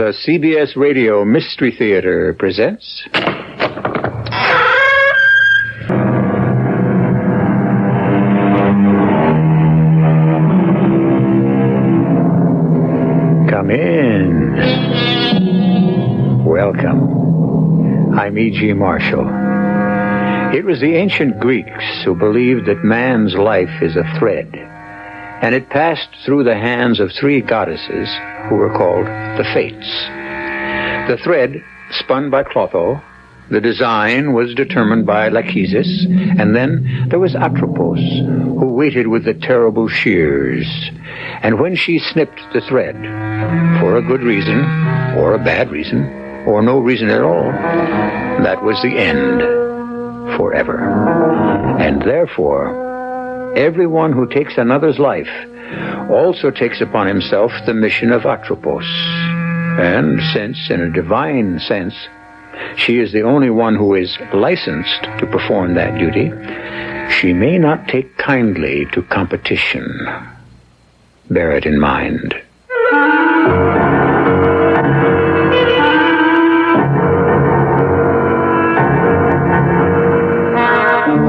The CBS Radio Mystery Theater presents... Come in. Welcome. I'm E.G. Marshall. It was the ancient Greeks who believed that man's life is a thread, and it passed through the hands of three goddesses who were called the Fates. The thread spun by Clotho, the design was determined by Lachesis, and then there was Atropos, who waited with the terrible shears. And when she snipped the thread, for a good reason, or a bad reason, or no reason at all, that was the end, forever. And therefore, everyone who takes another's life also takes upon himself the mission of Atropos. And since, in a divine sense, she is the only one who is licensed to perform that duty, she may not take kindly to competition. Bear it in mind.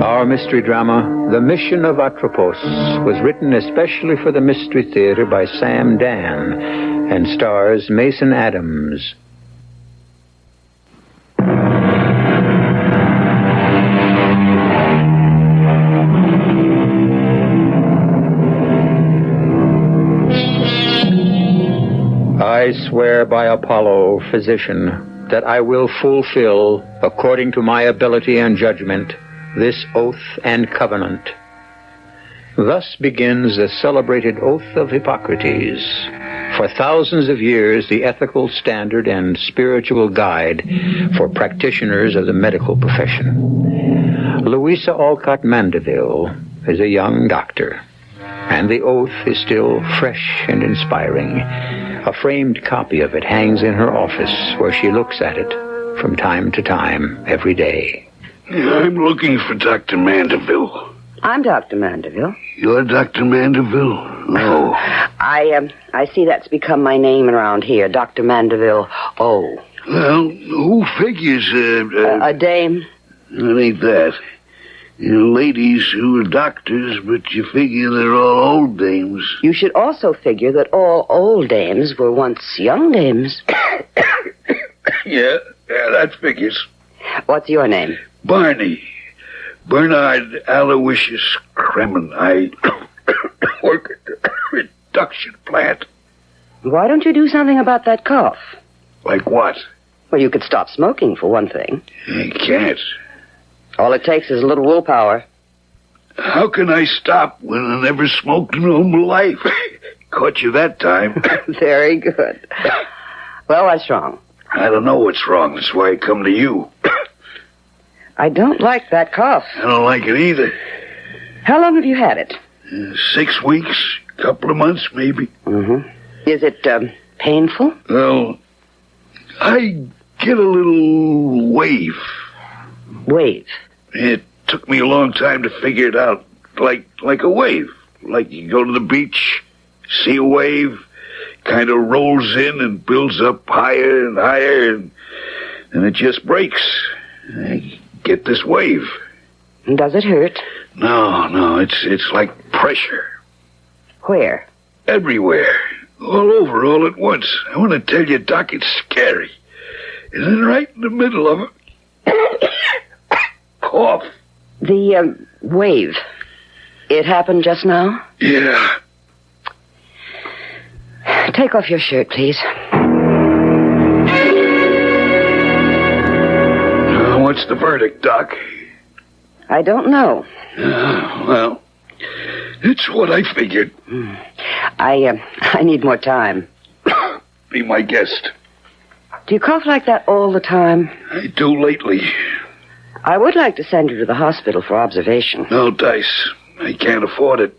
Our mystery drama, The Mission of Atropos, was written especially for the Mystery Theater by Sam Dan and stars Mason Adams. I swear by Apollo, physician, that I will fulfill, according to my ability and judgment, this oath and covenant. Thus begins the celebrated Oath of Hippocrates, for thousands of years the ethical standard and spiritual guide for practitioners of the medical profession. Louisa Alcott Mandeville is a young doctor, and the oath is still fresh and inspiring. A framed copy of it hangs in her office, where she looks at it from time to time, every day. I'm looking for Dr. Mandeville. I'm Dr. Mandeville. You're Dr. Mandeville? Oh. I see that's become my name around here, Dr. Mandeville. Oh. Well, who figures, a dame? It ain't that. You know, ladies who are doctors, but you figure they're all old dames. You should also figure that all old dames were once young dames. Yeah, that figures. What's your name? Barney. Bernard Aloysius Kremen. I work at the reduction plant. Why don't you do something about that cough? Like what? Well, you could stop smoking, for one thing. I can't. All it takes is a little willpower. How can I stop when I never smoked in all my life? Caught you that time. Very good. Well, what's wrong? I don't know what's wrong. That's why I come to you. I don't like that cough. I don't like it either. How long have you had it? 6 weeks, couple of months, maybe. Mm-hmm. Is it, painful? Well, I get a little wave. Wave? It took me a long time to figure it out. Like a wave. Like you go to the beach, see a wave, kind of rolls in and builds up higher and higher, and it just breaks. I get this wave. Does it hurt? No, it's like pressure. Where? Everywhere. All over, all at once. I want to tell you, Doc, it's scary. And then right in the middle of it, cough. The, wave. It happened just now? Yeah. Take off your shirt, please. What's the verdict, Doc? I don't know. Well, it's what I figured. I need more time. Be my guest. Do you cough like that all the time? I do lately. I would like to send you to the hospital for observation. No, Dice. I can't afford it.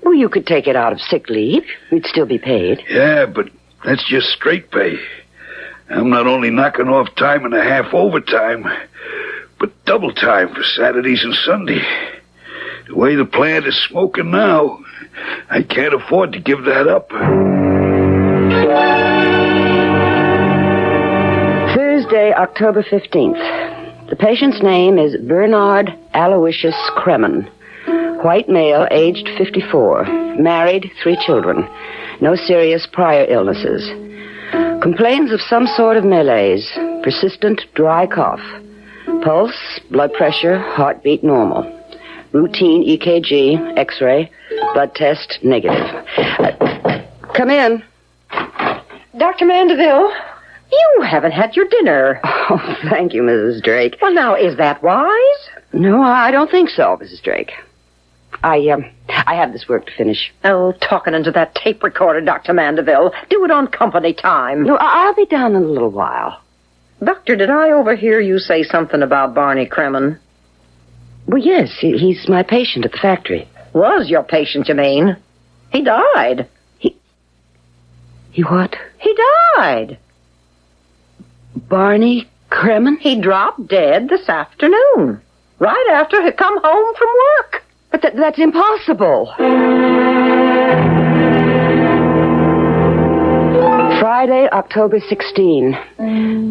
Well, you could take it out of sick leave. You'd still be paid. Yeah, but that's just straight pay. I'm not only knocking off time and a half overtime, but double time for Saturdays and Sunday. The way the plant is smoking now, I can't afford to give that up. Friday, October 15th. The patient's name is Bernard Aloysius Kremen. White male, aged 54. Married, 3 children. No serious prior illnesses. Complains of some sort of malaise. Persistent dry cough. Pulse, blood pressure, heartbeat normal. Routine EKG, X-ray, blood test negative. Come in. Dr. Mandeville, you haven't had your dinner. Oh, thank you, Mrs. Drake. Well, now, is that wise? No, I don't think so, Mrs. Drake. I have this work to finish. Oh, talking into that tape recorder, Dr. Mandeville. Do it on company time. No, I'll be down in a little while. Doctor, did I overhear you say something about Barney Kremen? Well, yes, he's my patient at the factory. Was your patient, you mean? He died. He what? He died. Barney Kremen? He dropped dead this afternoon, right after he come home from work. But that's impossible. Friday, October 16.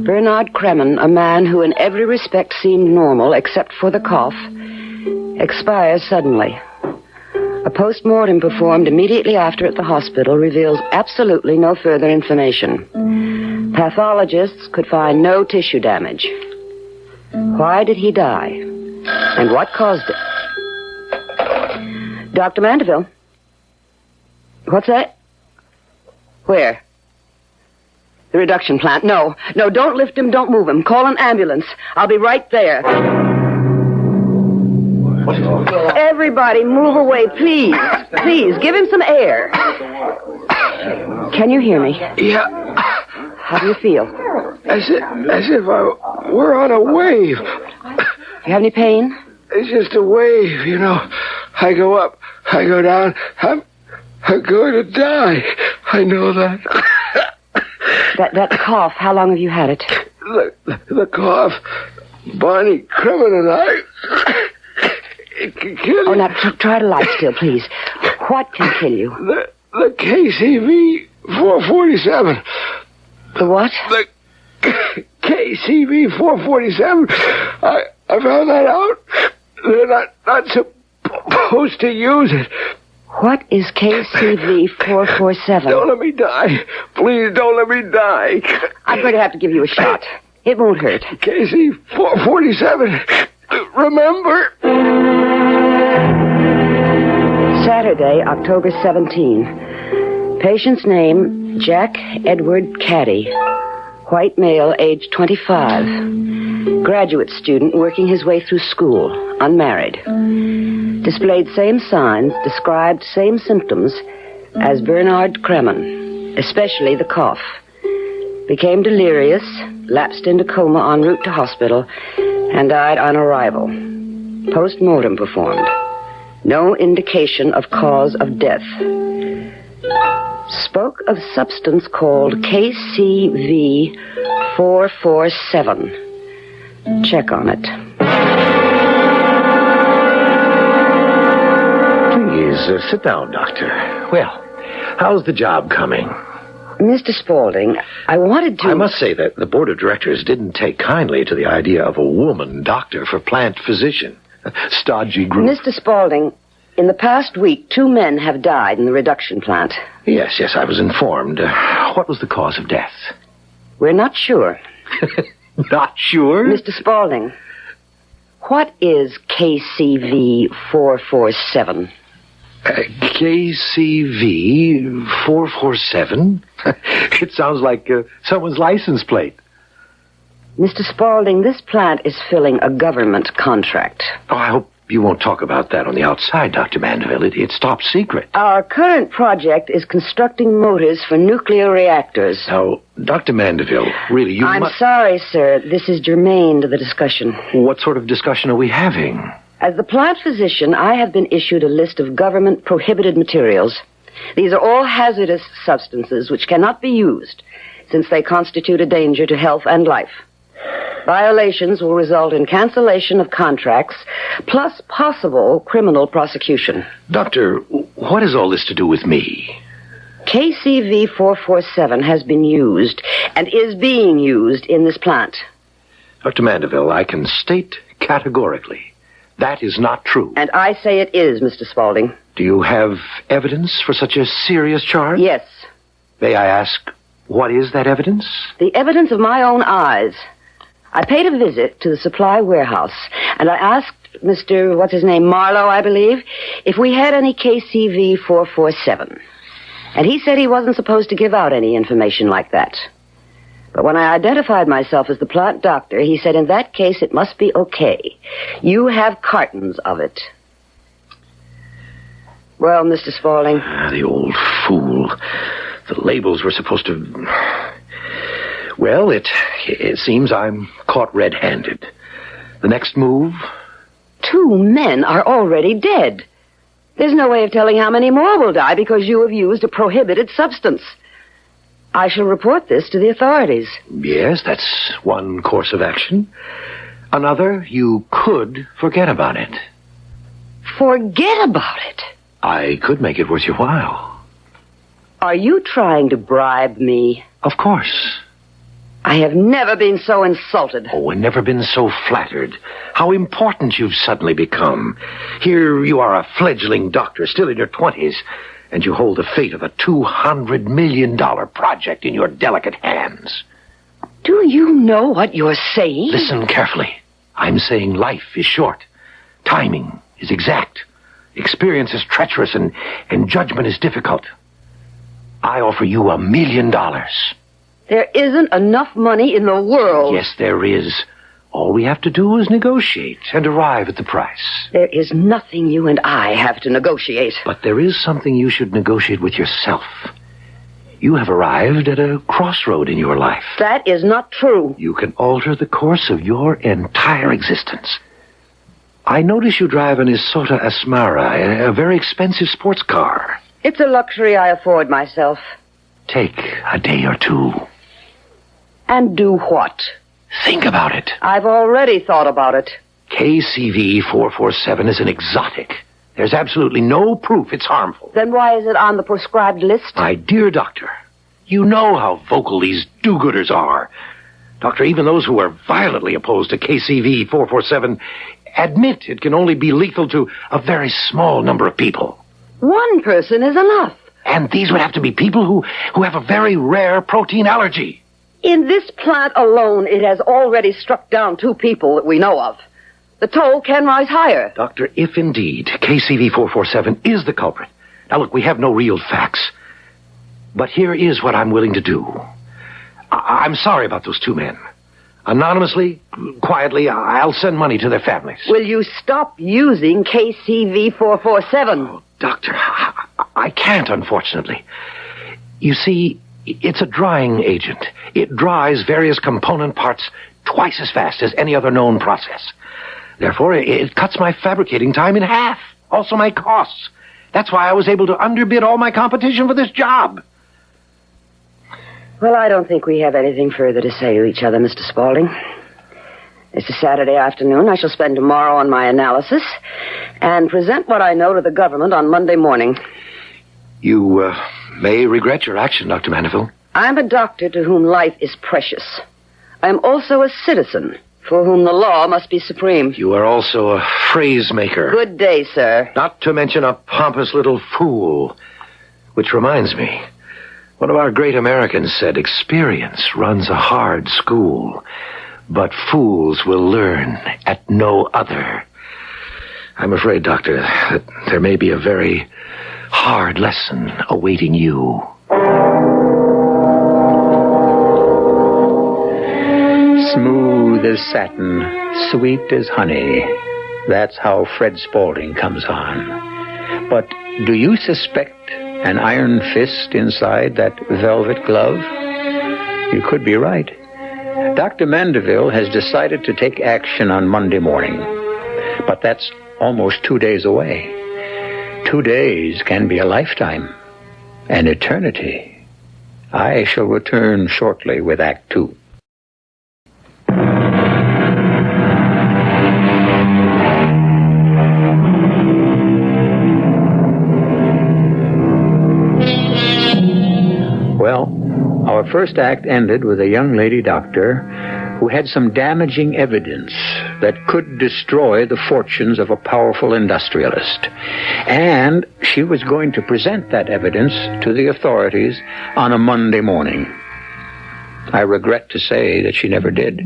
Bernard Kremen, a man who in every respect seemed normal except for the cough, expires suddenly. A post-mortem performed immediately after at the hospital reveals absolutely no further information. Pathologists could find no tissue damage. Why did he die? And what caused it? Dr. Mandeville? What's that? Where? The reduction plant. No, don't lift him, don't move him. Call an ambulance. I'll be right there. Everybody, move away, please. Please, give him some air. Can you hear me? Yeah. How do you feel? As if I were on a wave. You have any pain? It's just a wave, you know. I go up, I go down. I'm going to die. I know that. That cough, how long have you had it? The cough. Barney Kremen and I... It can kill you. Oh, now, try to lie still, please. What can kill you? The KCV 447. The what? The KCV 447. I found that out. They're not supposed to use it. What is KCV 447? Don't let me die. Please don't let me die. I'm going to have to give you a shot. It won't hurt. KC 447. Remember? Saturday, October 17. Patient's name, Jack Edward Caddy. White male, age 25. Graduate student working his way through school. Unmarried. Displayed same signs, described same symptoms as Bernard Kremen, especially the cough. Became delirious, lapsed into coma en route to hospital, and died on arrival. Post-mortem performed. No indication of cause of death. Spoke of substance called KCV 447. Check on it. Please, sit down, Doctor. Well, how's the job coming? Mr. Spaulding, I wanted to... I must say that the board of directors didn't take kindly to the idea of a woman doctor for plant physician. Stodgy group. Mr. Spaulding, in the past week, 2 men have died in the reduction plant. Yes, I was informed. What was the cause of death? We're not sure. Not sure? Mr. Spaulding, what is KCV 447? KCV 447? It sounds like someone's license plate. Mr. Spaulding, this plant is filling a government contract. Oh, I hope you won't talk about that on the outside, Dr. Mandeville. It's top secret. Our current project is constructing motors for nuclear reactors. Now, Dr. Mandeville, really, I'm sorry, sir. This is germane to the discussion. What sort of discussion are we having? As the plant physician, I have been issued a list of government prohibited materials. These are all hazardous substances which cannot be used, since they constitute a danger to health and life. Violations will result in cancellation of contracts, plus possible criminal prosecution. Doctor, what has all this to do with me? KCV 447 has been used and is being used in this plant. Dr. Mandeville, I can state categorically that is not true. And I say it is, Mr. Spaulding. Do you have evidence for such a serious charge? Yes. May I ask, what is that evidence? The evidence of my own eyes. I paid a visit to the supply warehouse, and I asked Mr. Marlowe, I believe, if we had any KCV 447. And he said he wasn't supposed to give out any information like that. But when I identified myself as the plant doctor, he said in that case it must be okay. You have cartons of it. Well, Mr. Spaulding. The old fool. The labels were supposed to... Well, it seems I'm caught red-handed. The next move? 2 men are already dead. There's no way of telling how many more will die because you have used a prohibited substance. I shall report this to the authorities. Yes, that's one course of action. Another, you could forget about it. Forget about it? I could make it worth your while. Are you trying to bribe me? Of course. I have never been so insulted. Oh, and never been so flattered. How important you've suddenly become. Here you are, a fledgling doctor, still in your 20s, and you hold the fate of a $200 million project in your delicate hands. Do you know what you're saying? Listen carefully. I'm saying life is short. Timing is exact. Experience is treacherous, and judgment is difficult. I offer you $1 million. There isn't enough money in the world. Yes, there is. All we have to do is negotiate and arrive at the price. There is nothing you and I have to negotiate. But there is something you should negotiate with yourself. You have arrived at a crossroad in your life. That is not true. You can alter the course of your entire existence. I notice you drive an Isota Asmara, a very expensive sports car. It's a luxury I afford myself. Take a day or two. And do what? Think about it. I've already thought about it. KCV 447 is an exotic. There's absolutely no proof it's harmful. Then why is it on the prescribed list? My dear doctor, you know how vocal these do-gooders are. Doctor, even those who are violently opposed to KCV 447 admit it can only be lethal to a very small number of people. One person is enough. And these would have to be people who have a very rare protein allergy. In this plant alone, it has already struck down 2 people that we know of. The toll can rise higher. Doctor, if indeed KCV 447 is the culprit. Now look, we have no real facts. But here is what I'm willing to do. I'm sorry about those 2 men. Anonymously, quietly, I'll send money to their families. Will you stop using KCV 447? Oh, Doctor, I can't, unfortunately. You see, it's a drying agent. It dries various component parts twice as fast as any other known process. Therefore, it cuts my fabricating time in half. Also my costs. That's why I was able to underbid all my competition for this job. Well, I don't think we have anything further to say to each other, Mr. Spaulding. It's a Saturday afternoon. I shall spend tomorrow on my analysis and present what I know to the government on Monday morning. You may regret your action, Dr. Mandeville. I'm a doctor to whom life is precious. I'm also a citizen for whom the law must be supreme. You are also a phrase maker. Good day, sir. Not to mention a pompous little fool. Which reminds me, one of our great Americans said, experience runs a hard school, but fools will learn at no other. I'm afraid, Doctor, that there may be a very hard lesson awaiting you. Smooth as satin, sweet as honey. That's how Fred Spaulding comes on. But do you suspect an iron fist inside that velvet glove? You could be right. Dr. Mandeville has decided to take action on Monday morning. But that's almost 2 days away. 2 days can be a lifetime, an eternity. I shall return shortly with Act 2. Well, our first act ended with a young lady doctor who had some damaging evidence that could destroy the fortunes of a powerful industrialist. And she was going to present that evidence to the authorities on a Monday morning. I regret to say that she never did.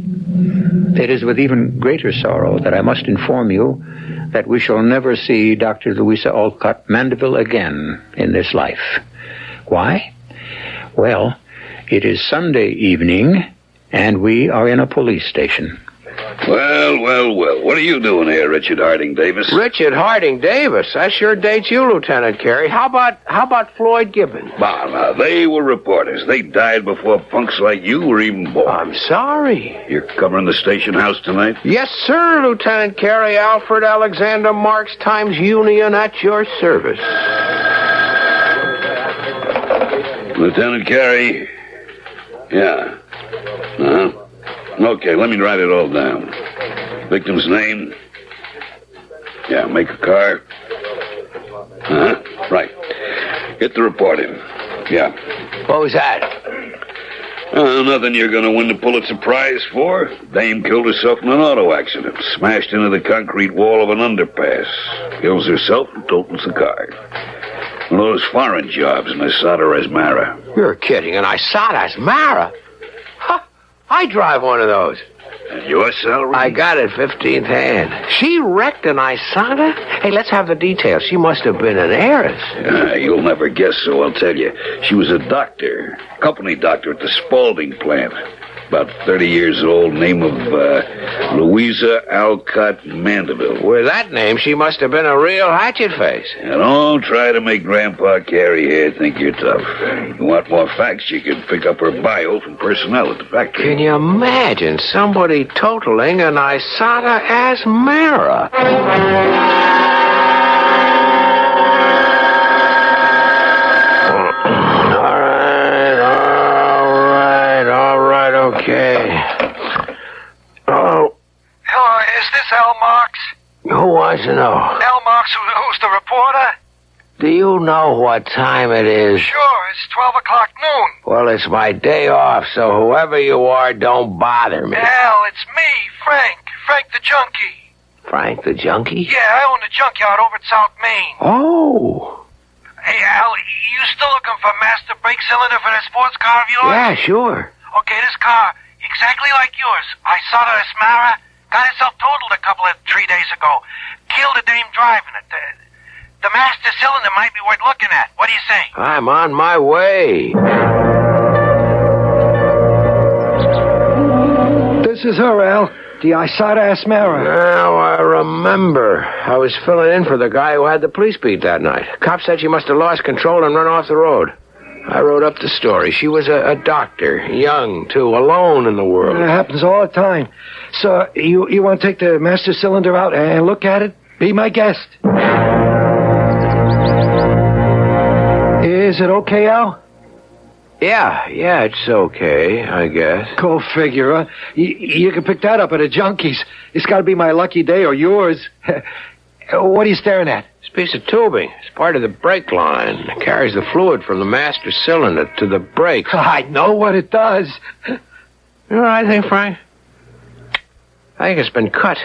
It is with even greater sorrow that I must inform you that we shall never see Dr. Louisa Alcott Mandeville again in this life. Why? Well, it is Sunday evening, and we are in a police station. Well. What are you doing here, Richard Harding Davis? Richard Harding Davis? That sure dates you, Lieutenant Carey. How about Floyd Gibbons? Bah, now, they were reporters. They died before punks like you were even born. I'm sorry. You're covering the station house tonight? Yes, sir, Lieutenant Carey. Alfred Alexander Marx Times Union at your service. Lieutenant Carey? Yeah. Uh-huh. Okay, let me write it all down. Victim's name? Yeah, make a car? Uh-huh. Right. Get the report in. Yeah. What was that? Nothing you're going to win the Pulitzer Prize for. Dame killed herself in an auto accident. Smashed into the concrete wall of an underpass. Kills herself and totals the car. One of those foreign jobs in Asada Asmara. You're kidding. An Asada Asmara? Huh. I drive one of those. And your salary? I got it 15th hand. She wrecked an Asada? Hey, let's have the details. She must have been an heiress. You'll never guess, so I'll tell you. She was a doctor. Company doctor at the Spalding plant. About 30 years old, name of Louisa Alcott Mandeville. With that name, she must have been a real hatchet face. And don't try to make Grandpa Carey here think you're tough. You want more facts, you can pick up her bio from personnel at the factory. Can you imagine somebody totaling an Asada Asmara? Okay. Oh. Hello, is this Al Marks? Who wants to know? Al Marks, who's the reporter? Do you know what time it is? Sure, it's 12 o'clock noon. Well, it's my day off, so whoever you are, don't bother me. Al, it's me, Frank. Frank the Junkie. Frank the Junkie? Yeah, I own the junkyard over at South Main. Oh. Hey, Al, you still looking for master brake cylinder for that sports car of yours? Yeah, sure. Okay, this car, exactly like yours. I saw the Asmara, got itself totaled 3 days ago. Killed a dame driving it. The master cylinder might be worth looking at. What do you say? I'm on my way. This is her, Al. The Asada Asmara. Now I remember. I was filling in for the guy who had the police beat that night. Cop said she must have lost control and run off the road. I wrote up the story. She was a doctor, young, too, alone in the world. It happens all the time. So, you want to take the master cylinder out and look at it? Be my guest. Is it okay, Al? Yeah, it's okay, I guess. Go figure, huh? You can pick that up at a Junkie's. It's got to be my lucky day or yours. What are you staring at? This piece of tubing. It's part of the brake line. It carries the fluid from the master cylinder to the brakes. I know what it does. You know what I think, Frank? I think it's been cut.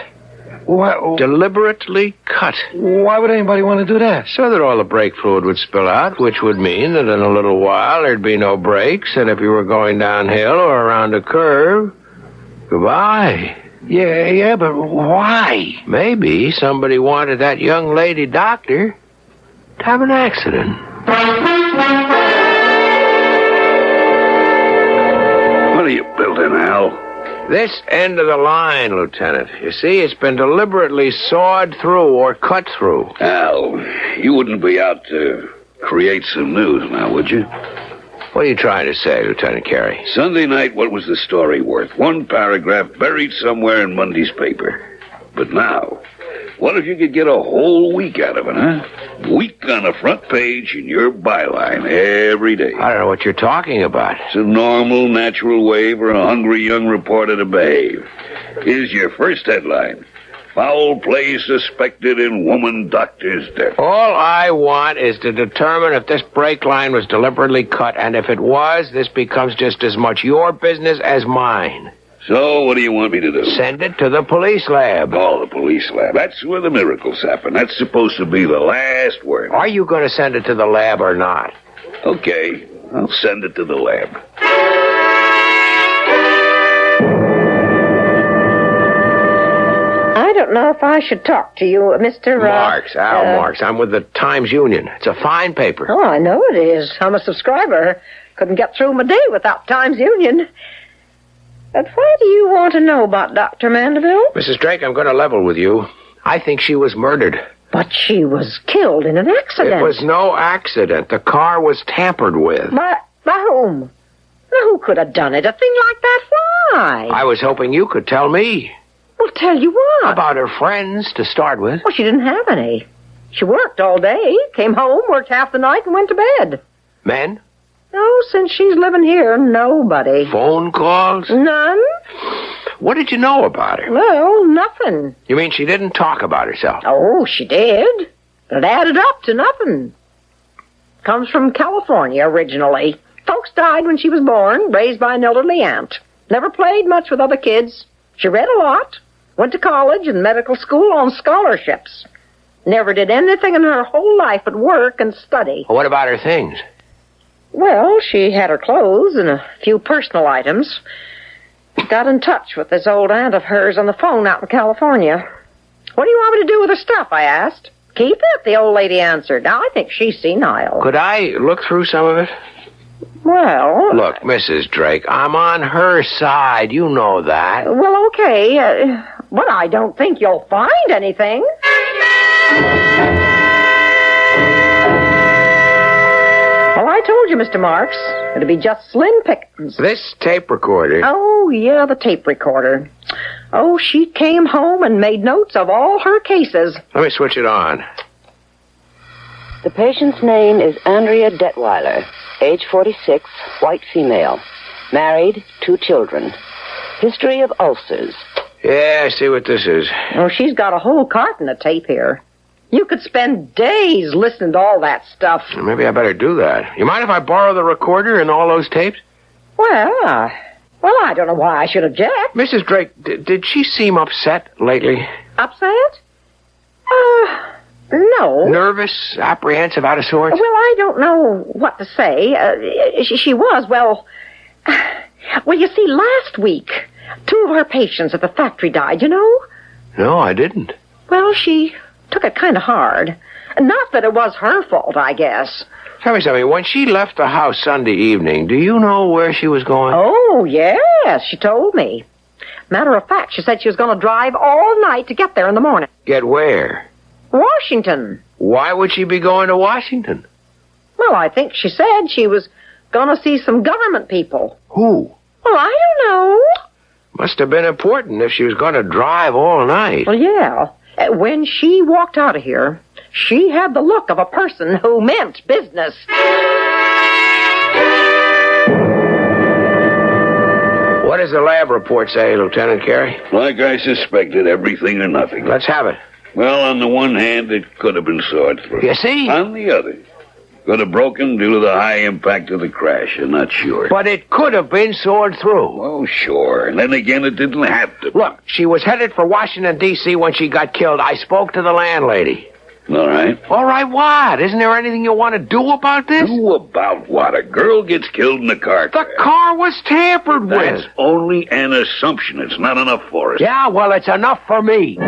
What? Deliberately cut. Why would anybody want to do that? So that all the brake fluid would spill out, which would mean that in a little while there'd be no brakes, and if you were going downhill or around a curve, goodbye. Yeah, but why? Maybe somebody wanted that young lady doctor to have an accident. What are you building, Al? This end of the line, Lieutenant. You see, it's been deliberately sawed through or cut through. Al, you wouldn't be out to create some news now, would you? What are you trying to say, Lieutenant Carey? Sunday night, what was the story worth? One paragraph buried somewhere in Monday's paper. But now, what if you could get a whole week out of it, huh? Week on the front page in your byline every day. I don't know what you're talking about. It's a normal, natural way for a hungry young reporter to behave. Here's your first headline. Foul play suspected in woman doctor's death. All I want is to determine if this brake line was deliberately cut, and if it was, this becomes just as much your business as mine. So, what do you want me to do? Send it to the police lab. Oh, the police lab. That's where the miracles happen. That's supposed to be the last word. Are you going to send it to the lab or not? Okay, I'll send it to the lab. I don't know if I should talk to you, Mr. Marks, Al Marks. I'm with the Times-Union. It's a fine paper. Oh, I know it is. I'm a subscriber. Couldn't get through my day without Times-Union. But why do you want to know about Dr. Mandeville? Mrs. Drake, I'm going to level with you. I think she was murdered. But she was killed in an accident. It was no accident. The car was tampered with. By whom? Now, who could have done it? A thing like that? Why? I was hoping you could tell me. Well, tell you what. About her friends, to start with. Well, she didn't have any. She worked all day, came home, worked half the night, and went to bed. Men? No, since she's living here, nobody. Phone calls? None? What did you know about her? Well, nothing. You mean she didn't talk about herself? Oh, she did. But it added up to nothing. Comes from California originally. Folks died when she was born, raised by an elderly aunt. Never played much with other kids. She read a lot. Went to college and medical school on scholarships. Never did anything in her whole life but work and study. What about her things? Well, she had her clothes and a few personal items. Got in touch with this old aunt of hers on the phone out in California. What do you want me to do with her stuff, I asked. Keep it, the old lady answered. Now, I think she's senile. Could I look through some of it? Well... Look, Mrs. Drake, I'm on her side. You know that. Well, okay. But I don't think you'll find anything. Well, I told you, Mr. Marks. It'll be just slim pickings. This tape recorder... Oh, yeah, the tape recorder. Oh, she came home and made notes of all her cases. Let me switch it on. The patient's name is Andrea Detweiler, age 46, white female. Married, 2 children. History of ulcers. Yeah, I see what this is. Oh, she's got a whole carton of tape here. You could spend days listening to all that stuff. Maybe I better do that. You mind if I borrow the recorder and all those tapes? Well, I don't know why I should object. Mrs. Drake, did she seem upset lately? Upset? No. Nervous, apprehensive, out of sorts? Well, I don't know what to say. She was, well, you see, last week, 2 of her patients at the factory died, you know? No, I didn't. Well, she took it kind of hard. Not that it was her fault, I guess. Tell me something. When she left the house Sunday evening, do you know where she was going? Oh, yes, she told me. Matter of fact, she said she was going to drive all night to get there in the morning. Get where? Washington. Why would she be going to Washington? Well, I think she said she was going to see some government people. Who? Well, I don't know. Must have been important if she was going to drive all night. Well, yeah. When she walked out of here, she had the look of a person who meant business. What does the lab report say, Lieutenant Carey? Like I suspected, everything or nothing. Let's have it. Well, on the one hand, it could have been sawed through. You see? On the other, could have broken due to the high impact of the crash. I'm not sure. But it could have been sawed through. Oh, sure. And then again, it didn't have to. Look, she was headed for Washington, D.C. when she got killed. I spoke to the landlady. All right. All right, what? Isn't there anything you want to do about this? Do about what? A girl gets killed in a car crash. The car was tampered That's with. only an assumption. It's not enough for us. Yeah, well, it's enough for me.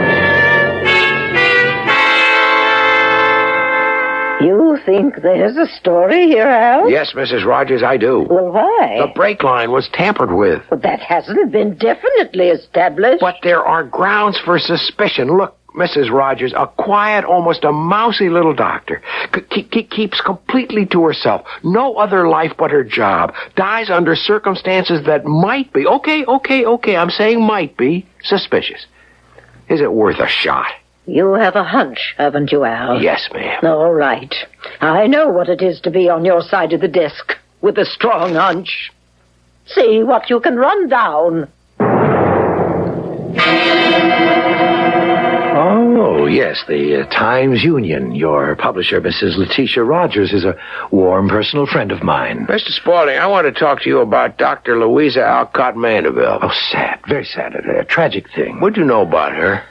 You think there's a story here, Al? Yes, Mrs. Rogers, I do. Well, why? The brake line was tampered with. Well, that hasn't been definitely established. But there are grounds for suspicion. Look, Mrs. Rogers, a quiet, almost a mousy little doctor. Keeps completely to herself. No other life but her job. Dies under circumstances that might be, okay, I'm saying might be, suspicious. Is it worth a shot? You have a hunch, haven't you, Al? Yes, ma'am. All right. I know what it is to be on your side of the desk with a strong hunch. See what you can run down. Oh, yes, the Times-Union. Your publisher, Mrs. Letitia Rogers, is a warm personal friend of mine. Mr. Spaulding, I want to talk to you about Dr. Louisa Alcott Mandeville. Oh, sad. Very sad. A tragic thing. What'd you know about her?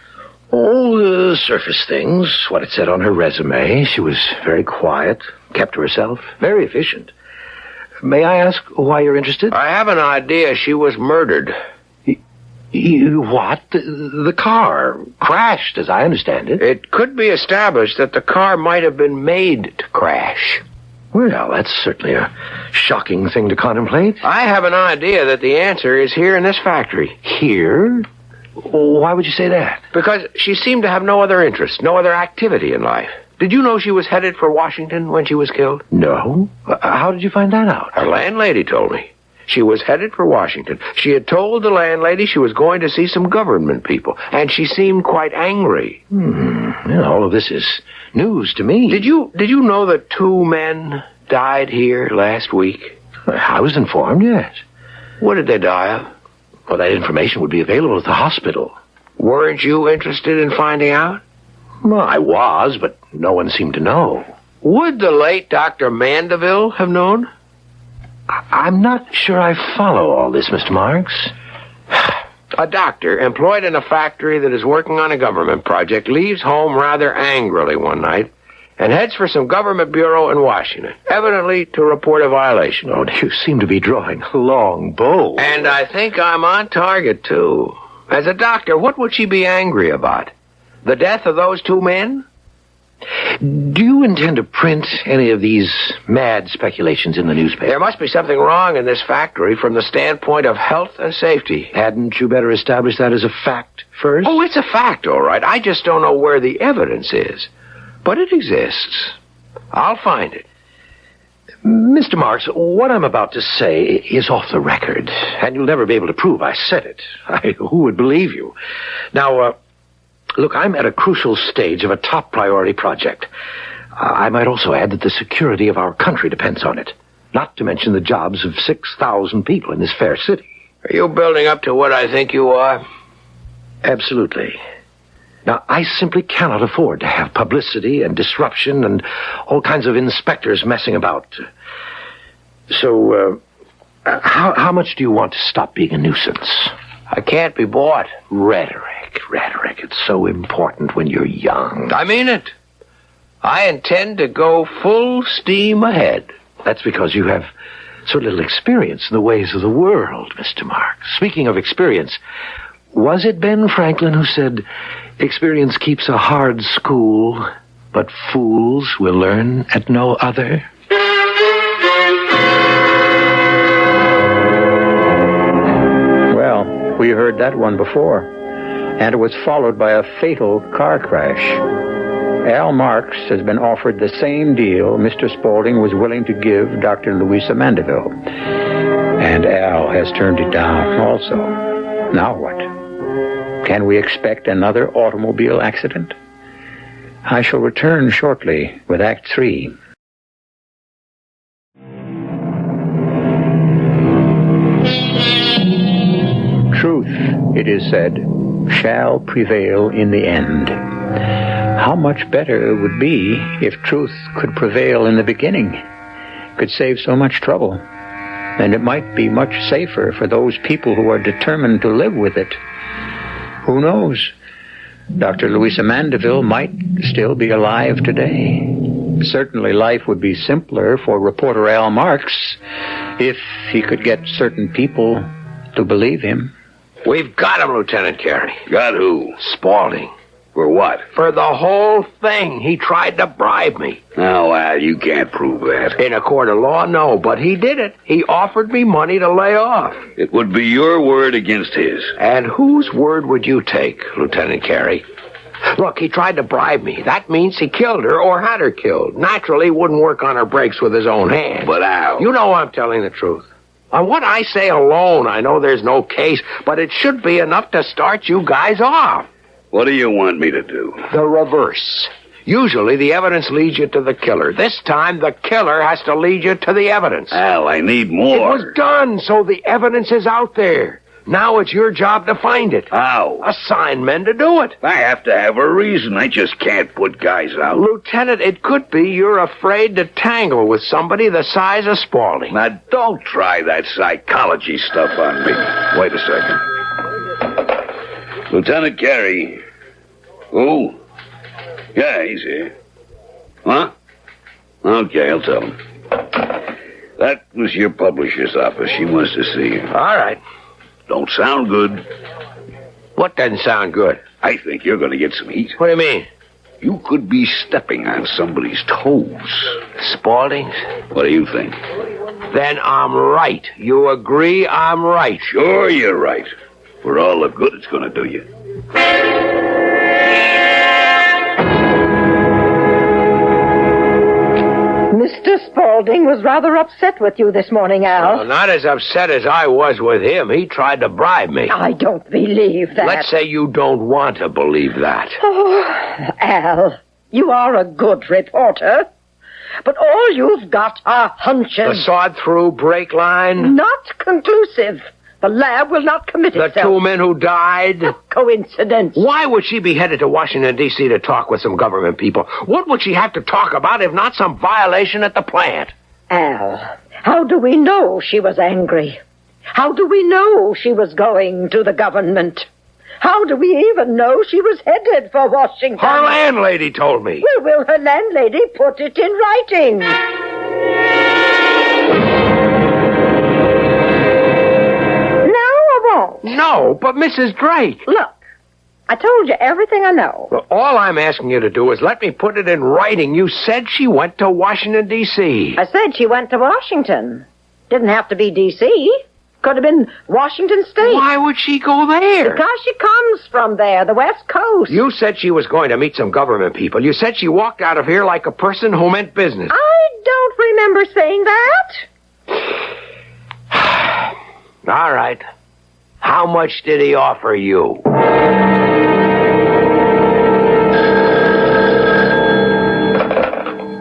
Oh, surface things. What it said on her resume. She was very quiet, kept to herself, very efficient. May I ask why you're interested? I have an idea she was murdered. What? The car crashed, as I understand it. It could be established that the car might have been made to crash. Well, that's certainly a shocking thing to contemplate. I have an idea that the answer is here in this factory. Here? Why would you say that? Because she seemed to have no other interest, no other activity in life. Did you know she was headed for Washington when she was killed? No. How did you find that out? Her landlady told me. She was headed for Washington. She had told the landlady she was going to see some government people, and she seemed quite angry. Well, all of this is news to me. Did you know that 2 men died here last week? I was informed, yes. What did they die of? Well, that information would be available at the hospital. Weren't you interested in finding out? Well, I was, but no one seemed to know. Would the late Dr. Mandeville have known? I'm not sure I follow all this, Mr. Marks. A doctor employed in a factory that is working on a government project leaves home rather angrily one night and heads for some government bureau in Washington, evidently to report a violation. Oh, you seem to be drawing a long bow. And I think I'm on target, too. As a doctor, what would she be angry about? The death of those 2 men? Do you intend to print any of these mad speculations in the newspaper? There must be something wrong in this factory from the standpoint of health and safety. Hadn't you better establish that as a fact first? Oh, it's a fact, all right. I just don't know where the evidence is. But it exists. I'll find it. Mr. Marks, what I'm about to say is off the record, and you'll never be able to prove I said it. Who would believe you? Now, look, I'm at a crucial stage of a top priority project. I might also add that the security of our country depends on it, not to mention the jobs of 6,000 people in this fair city. Are you building up to what I think you are? Absolutely. Now, I simply cannot afford to have publicity and disruption and all kinds of inspectors messing about. So, how much do you want to stop being a nuisance? I can't be bought. Rhetoric. It's so important when you're young. I mean it. I intend to go full steam ahead. That's because you have so little experience in the ways of the world, Mr. Marks. Speaking of experience, was it Ben Franklin who said, experience keeps a hard school, but fools will learn at no other? Well, we heard that one before, and it was followed by a fatal car crash. Al Marks has been offered the same deal Mr. Spaulding was willing to give Dr. Louisa Mandeville, and Al has turned it down also. Now what? Can we expect another automobile accident? I shall return shortly with Act 3. Truth, it is said, shall prevail in the end. How much better it would be if truth could prevail in the beginning, could save so much trouble. And it might be much safer for those people who are determined to live with it. Who knows? Dr. Louisa Mandeville might still be alive today. Certainly life would be simpler for reporter Al Marks if he could get certain people to believe him. We've got him, Lieutenant Carey. Got who? Spaulding. For what? For the whole thing. He tried to bribe me. Oh, Al, you can't prove that. In a court of law, no, but he did it. He offered me money to lay off. It would be your word against his. And whose word would you take, Lieutenant Carey? Look, he tried to bribe me. That means he killed her or had her killed. Naturally, he wouldn't work on her brakes with his own hand. But Al... You know I'm telling the truth. On what I say alone, I know there's no case, but it should be enough to start you guys off. What do you want me to do? The reverse. Usually the evidence leads you to the killer. This time the killer has to lead you to the evidence. Al, I need more. It was done, so the evidence is out there. Now it's your job to find it. How? Assign men to do it. I have to have a reason. I just can't put guys out. Lieutenant, it could be you're afraid to tangle with somebody the size of Spaulding. Now, don't try that psychology stuff on me. Wait a second. Lieutenant Carey. Who? Yeah, he's here. Huh? Okay, I'll tell him. That was your publisher's office. She wants to see you. All right. Don't sound good. What doesn't sound good? I think you're going to get some heat. What do you mean? You could be stepping on somebody's toes. Spaulding's? What do you think? Then I'm right. You agree I'm right? Sure, you're right. For all the good it's going to do you. Mr. Spaulding was rather upset with you this morning, Al. Well, not as upset as I was with him. He tried to bribe me. I don't believe that. Let's say you don't want to believe that. Oh, Al, you are a good reporter. But all you've got are hunches. The sawed-through brake line? Not conclusive. The lab will not commit The itself. 2 men who died? Coincidence. Why would she be headed to Washington, D.C. to talk with some government people? What would she have to talk about if not some violation at the plant? Al, how do we know she was angry? How do we know she was going to the government? How do we even know she was headed for Washington? Her landlady told me. Well, will her landlady put it in writing? No, but Mrs. Drake. Look, I told you everything I know. Well, all I'm asking you to do is let me put it in writing. You said she went to Washington, D.C. I said she went to Washington. Didn't have to be D.C. Could have been Washington State. Why would she go there? Because she comes from there, the West Coast. You said she was going to meet some government people. You said she walked out of here like a person who meant business. I don't remember saying that. All right. How much did he offer you?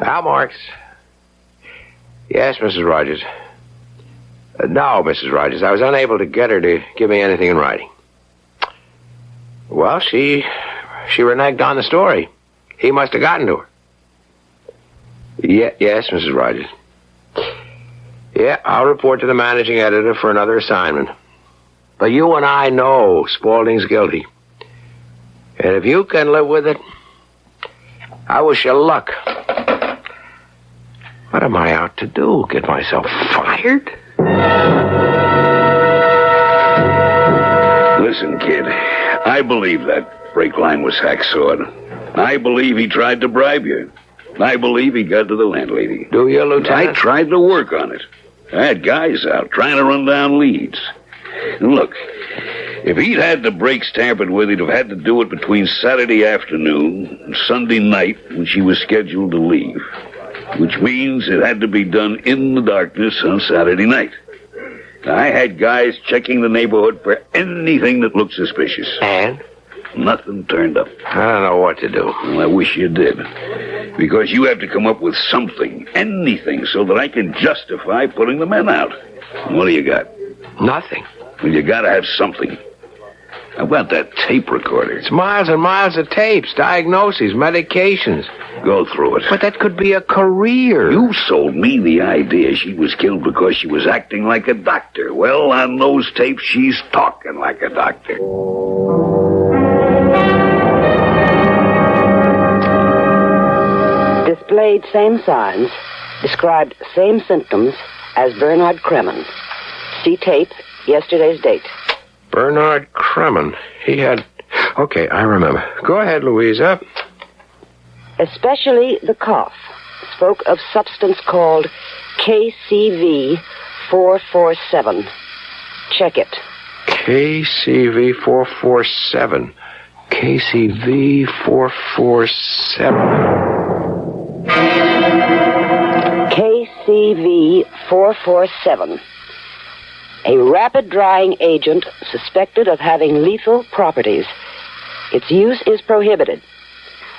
Al Marks. Yes, Mrs. Rogers. No, Mrs. Rogers. I was unable to get her to give me anything in writing. Well, she reneged on the story. He must have gotten to her. Yes, Mrs. Rogers. Yeah, I'll report to the managing editor for another assignment. But you and I know Spaulding's guilty. And if you can live with it, I wish you luck. What am I out to do? Get myself fired? Listen, kid, I believe that brake line was hacksawed. I believe he tried to bribe you. I believe he got to the landlady. Do you, Lieutenant? I tried to work on it. I had guys out trying to run down leads. And look, if he'd had the brakes tampered with, he'd have had to do it between Saturday afternoon and Sunday night when she was scheduled to leave. Which means it had to be done in the darkness on Saturday night. I had guys checking the neighborhood for anything that looked suspicious. And? Nothing turned up. I don't know what to do. Well, I wish you did. Because you have to come up with something, anything, so that I can justify putting the men out. What do you got? Nothing. Well, you gotta have something. How about that tape recorder? It's miles and miles of tapes, diagnoses, medications. Go through it. But that could be a career. You sold me the idea she was killed because she was acting like a doctor. Well, on those tapes, she's talking like a doctor. Displayed same signs, described same symptoms as Bernard Kremen. See tape, yesterday's date. Bernard Kremen. He had... Okay, I remember. Go ahead, Louisa. Especially the cough. Spoke of substance called KCV 447. Check it. KCV 447. KCV 447. KCV 447. A rapid-drying agent suspected of having lethal properties. Its use is prohibited.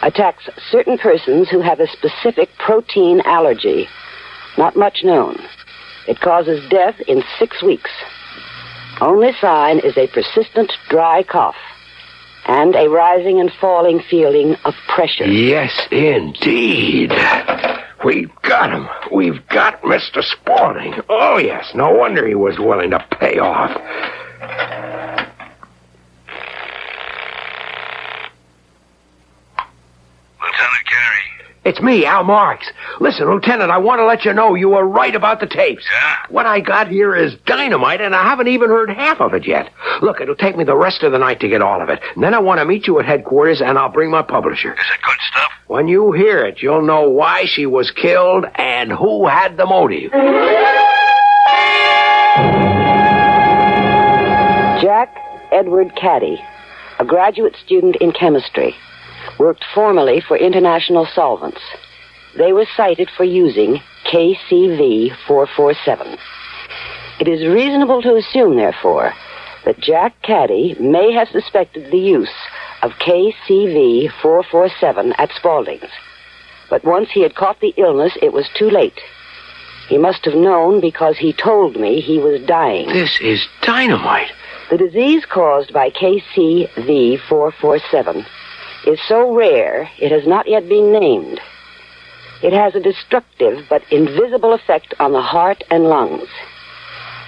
Attacks certain persons who have a specific protein allergy. Not much known. It causes death in 6 weeks. Only sign is a persistent dry cough and a rising and falling feeling of pressure. Yes, indeed. We've got him. We've got Mr. Spaulding. Oh, yes. No wonder he was willing to pay off. Lieutenant Carey. It's me, Al Marks. Listen, Lieutenant, I want to let you know you were right about the tapes. Yeah? What I got here is dynamite, and I haven't even heard half of it yet. Look, it'll take me the rest of the night to get all of it. And then I want to meet you at headquarters, and I'll bring my publisher. Is it good stuff? When you hear it, you'll know why she was killed and who had the motive. Jack Edward Caddy, a graduate student in chemistry, worked formerly for International Solvents. They were cited for using KCV 447. It is reasonable to assume, therefore, that Jack Caddy may have suspected the use of KCV 447 at Spaulding's. But once he had caught the illness, it was too late. He must have known because he told me he was dying. This is dynamite. The disease caused by KCV 447 is so rare it has not yet been named. It has a destructive but invisible effect on the heart and lungs.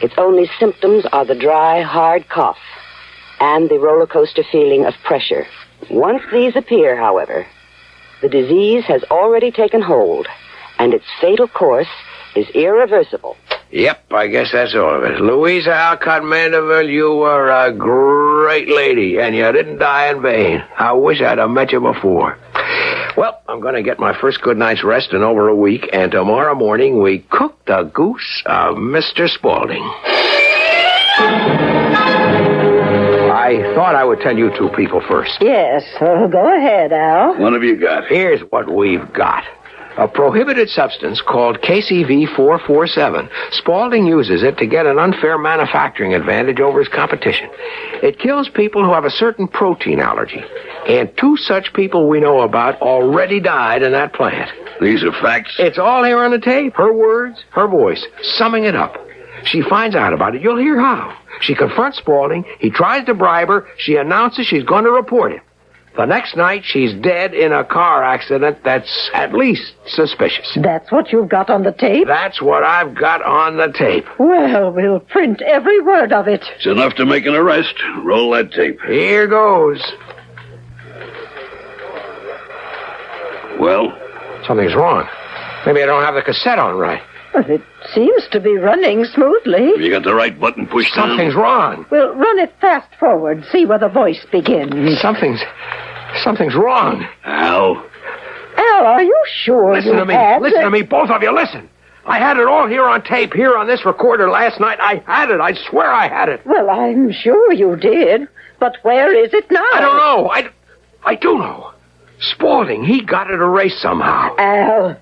Its only symptoms are the dry, hard cough and the roller coaster feeling of pressure. Once these appear, however, the disease has already taken hold, and its fatal course is irreversible. Yep, I guess that's all of it. Louisa Alcott Mandeville, you were a great lady, and you didn't die in vain. I wish I'd have met you before. Well, I'm going to get my first good night's rest in over a week, and tomorrow morning we cook the goose of Mr. Spaulding. I thought I would tell you two people first. Yes, go ahead, Al. What have you got? Here's what we've got. A prohibited substance called KCV 447. Spaulding uses it to get an unfair manufacturing advantage over his competition. It kills people who have a certain protein allergy. And two such people we know about already died in that plant. These are facts? It's all here on the tape. Her words, her voice, summing it up. She finds out about it. You'll hear how. She confronts Spaulding. He tries to bribe her. She announces she's going to report him. The next night, she's dead in a car accident that's at least suspicious. That's what you've got on the tape? That's what I've got on the tape. Well, we'll print every word of it. It's enough to make an arrest. Roll that tape. Here goes. Well? Something's wrong. Maybe I don't have the cassette on right. Well, it seems to be running smoothly. Have you got the right button pushed down? Something's wrong. We'll run it fast forward, see where the voice begins. Something's wrong. Al? Al, are you sure Listen to me. Listen to me, both of you. Listen. I had it all here on tape, here on this recorder last night. I had it. I swear I had it. Well, I'm sure you did. But where is it now? I don't know. I do know. Spaulding, he got it erased somehow. Al,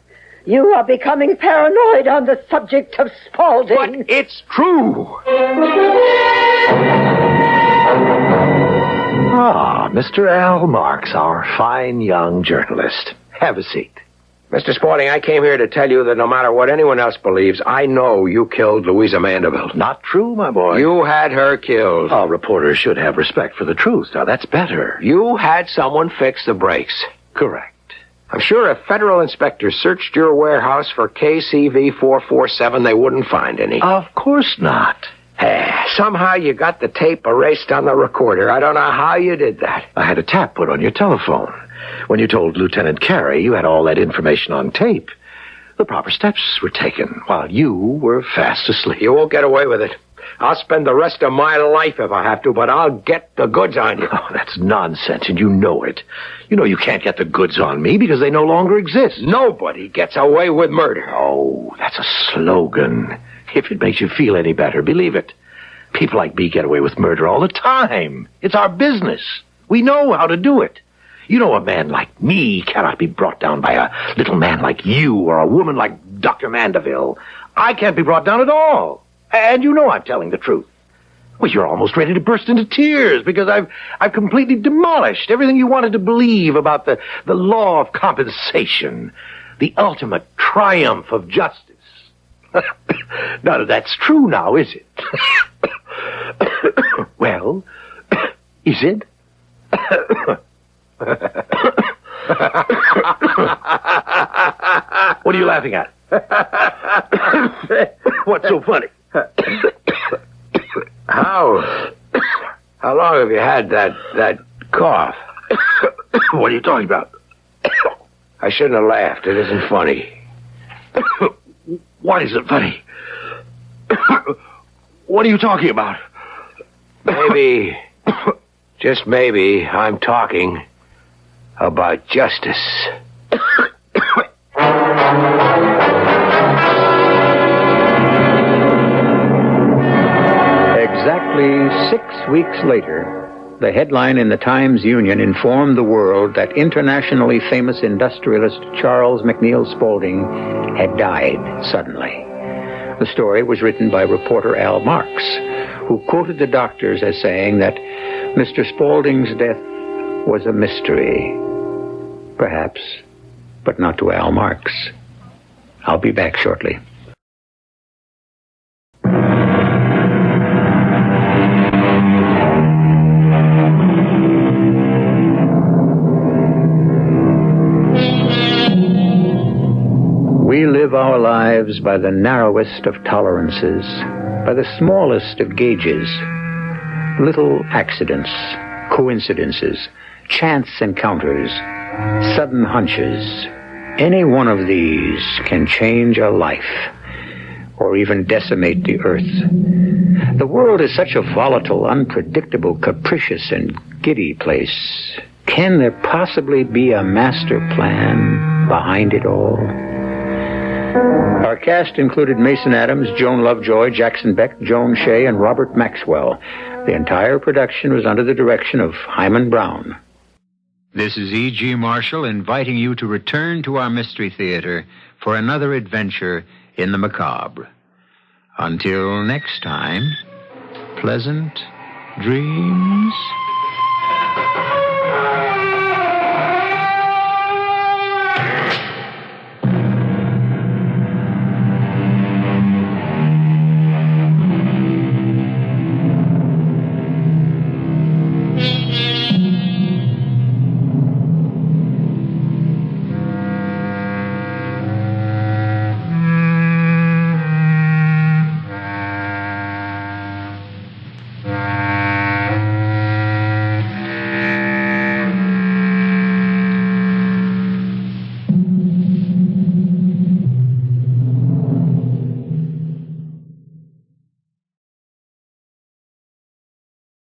you are becoming paranoid on the subject of Spaulding. But it's true. Ah, Mr. Al Marks, our fine young journalist. Have a seat. Mr. Spaulding, I came here to tell you that no matter what anyone else believes, I know you killed Louisa Mandeville. Not true, my boy. You had her killed. All reporters should have respect for the truth. Now, that's better. You had someone fix the brakes. Correct. I'm sure if federal inspectors searched your warehouse for KCV 447, they wouldn't find any. Of course not. Somehow you got the tape erased on the recorder. I don't know how you did that. I had a tap put on your telephone. When you told Lieutenant Carey you had all that information on tape, the proper steps were taken while you were fast asleep. You won't get away with it. I'll spend the rest of my life if I have to, but I'll get the goods on you. Oh, that's nonsense, and you know it. You know you can't get the goods on me because they no longer exist. Nobody gets away with murder. Oh, that's a slogan. If it makes you feel any better, believe it. People like me get away with murder all the time. It's our business. We know how to do it. You know a man like me cannot be brought down by a little man like you or a woman like Dr. Mandeville. I can't be brought down at all. And you know I'm telling the truth. Well, you're almost ready to burst into tears because I've completely demolished everything you wanted to believe about the law of compensation, the ultimate triumph of justice. None of that's true now, is it? Well, is it? What are you laughing at? What's so funny? How long have you had that cough? What are you talking about? I shouldn't have laughed. It isn't funny. What isn't funny? What are you talking about? Maybe, just maybe, I'm talking about justice. Exactly 6 weeks later, the headline in the Times-Union informed the world that internationally famous industrialist Charles McNeil Spaulding had died suddenly. The story was written by reporter Al Marks, who quoted the doctors as saying that Mr. Spaulding's death was a mystery. Perhaps, but not to Al Marks. I'll be back shortly. We live our lives by the narrowest of tolerances, by the smallest of gauges. Little accidents, coincidences, chance encounters, sudden hunches. Any one of these can change a life, or even decimate the earth. The world is such a volatile, unpredictable, capricious, and giddy place. Can there possibly be a master plan behind it all? Our cast included Mason Adams, Joan Lovejoy, Jackson Beck, Joan Shea, and Robert Maxwell. The entire production was under the direction of Hyman Brown. This is E.G. Marshall inviting you to return to our Mystery Theater for another adventure in the macabre. Until next time, pleasant dreams.